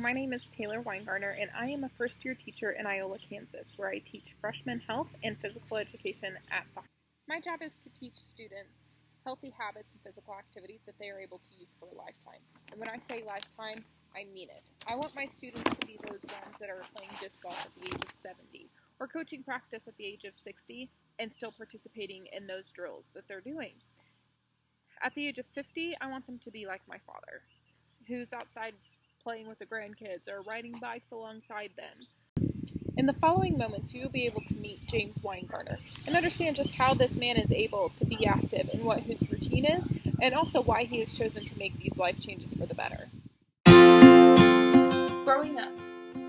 my name is Taylor Weingartner, and I am a first-year teacher in Iola, Kansas, where I teach freshman health and physical education at the. My job is to teach students healthy habits and physical activities that they are able to use for a lifetime. And when I say lifetime, I mean it. I want my students to be those ones that are playing disc golf at the age of 70, or coaching practice at the age of 60, and still participating in those drills that they're doing. At the age of 50, I want them to be like my father, who's outside playing with the grandkids or riding bikes alongside them. In the following moments, you will be able to meet James Weingartner and understand just how this man is able to be active and what his routine is, and also why he has chosen to make these life changes for the better. Growing up,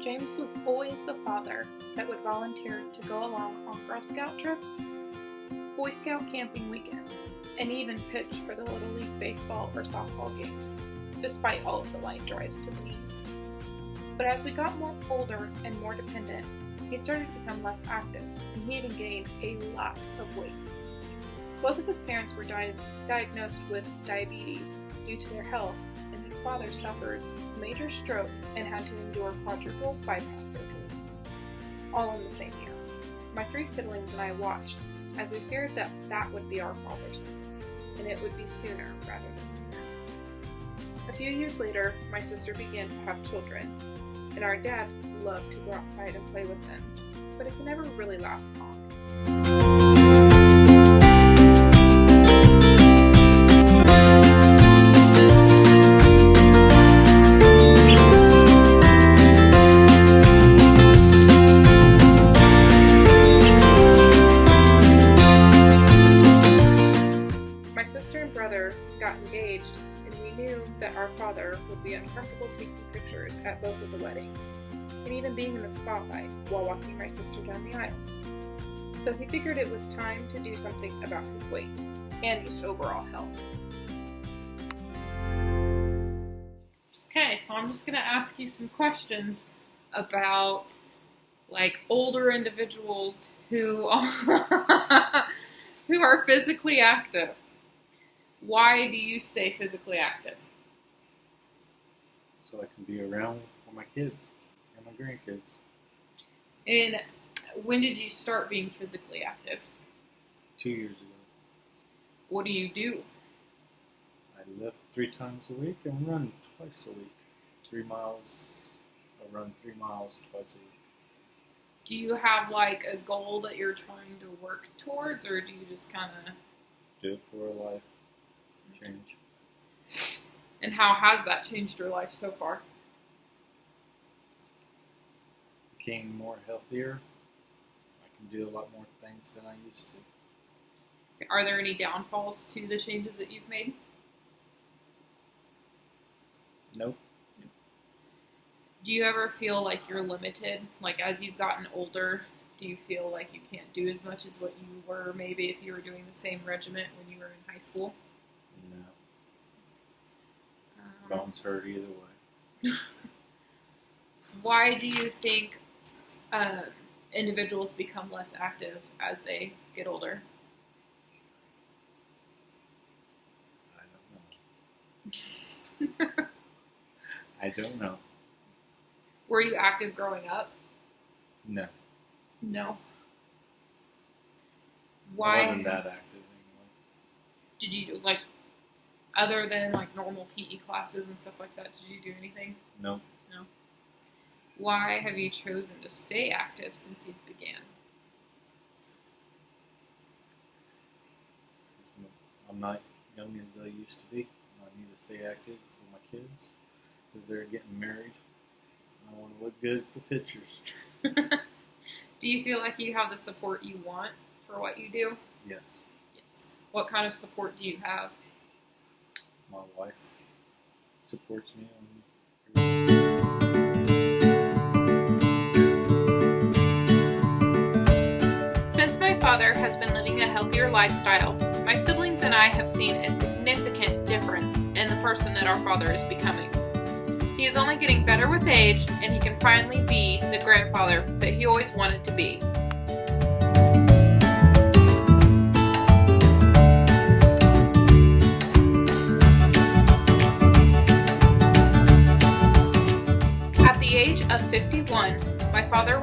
James was always the father that would volunteer to go along on Girl Scout trips, Boy Scout camping weekends, and even pitch for the Little League baseball or softball games, despite all of the light drives to the knees. But as we got more older and more dependent, he started to become less active, and he even gained a lot of weight. Both of his parents were diagnosed with diabetes due to their health, and his father suffered a major stroke and had to endure quadruple bypass surgery, all in the same year. My three siblings and I watched as we feared that that would be our father's, and it would be sooner rather than later. A few years later, my sister began to have children, and our dad loved to go outside and play with them, but it can never really last long. My sister and brother got engaged, and we knew that our father would be uncomfortable taking pictures at both of the weddings, and even being in the spotlight while walking my sister down the aisle. So he figured it was time to do something about his weight and just overall health. Okay, so I'm just going to ask you some questions about older individuals who are, who are physically active. Why do you stay physically active? So I can be around for my kids and my grandkids. And when did you start being physically active? 2 years ago. What do you do? I lift 3 times a week and run twice a week. 3 miles. I run 3 miles twice a week. Do you have a goal that you're trying to work towards, or do you just kind of Do it for a life change. And how has that changed your life so far? Became more healthier. I can do a lot more things than I used to. Are there any downfalls to the changes that you've made? Nope. Do you ever feel like you're limited? As you've gotten older, do you feel like you can't do as much as what you were maybe if you were doing the same regiment when you were in high school? No. Bones hurt either way. Why do you think individuals become less active as they get older? I don't know. I don't know. Were you active growing up? No. No. I Why? wasn't that active anyway. Did you other than normal PE classes and stuff like that? Did you do anything? Nope. No. Why have you chosen to stay active since you began? I'm not young as I used to be. I need to stay active for my kids because they're getting married. I want to look good for pictures. Do you feel like you have the support you want for what you do? Yes. Yes. What kind of support do you have? My wife supports me on. Since my father has been living a healthier lifestyle, my siblings and I have seen a significant difference in the person that our father is becoming. He is only getting better with age, and he can finally be the grandfather that he always wanted to be.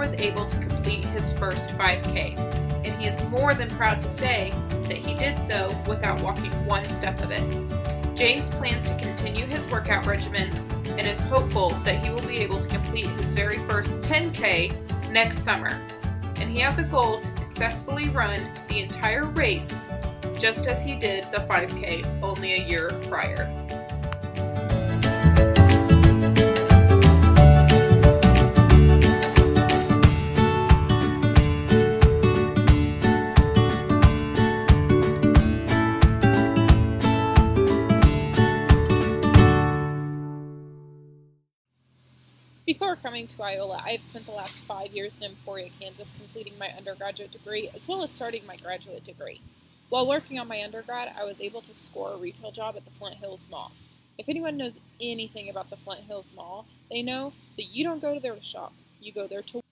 was able to complete his first 5K, and he is more than proud to say that he did so without walking one step of it. James plans to continue his workout regimen and is hopeful that he will be able to complete his very first 10K next summer, and he has a goal to successfully run the entire race just as he did the 5K only a year prior. Before coming to Iola, I have spent the last 5 years in Emporia, Kansas, completing my undergraduate degree as well as starting my graduate degree. While working on my undergrad, I was able to score a retail job at the Flint Hills Mall. If anyone knows anything about the Flint Hills Mall, they know that you don't go there to shop, you go there to work.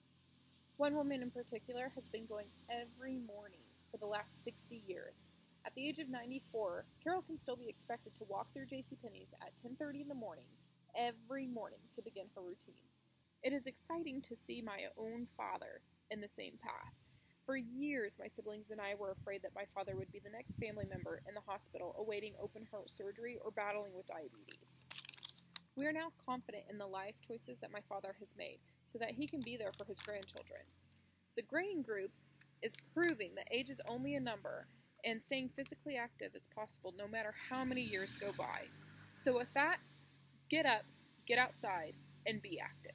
One woman in particular has been going every morning for the last 60 years. At the age of 94, Carol can still be expected to walk through JCPenney's at 10:30 in the morning every morning to begin her routine. It is exciting to see my own father in the same path. For years, my siblings and I were afraid that my father would be the next family member in the hospital awaiting open heart surgery or battling with diabetes. We are now confident in the life choices that my father has made so that he can be there for his grandchildren. The Grain Group is proving that age is only a number and staying physically active is possible no matter how many years go by. So with that, get up, get outside, and be active.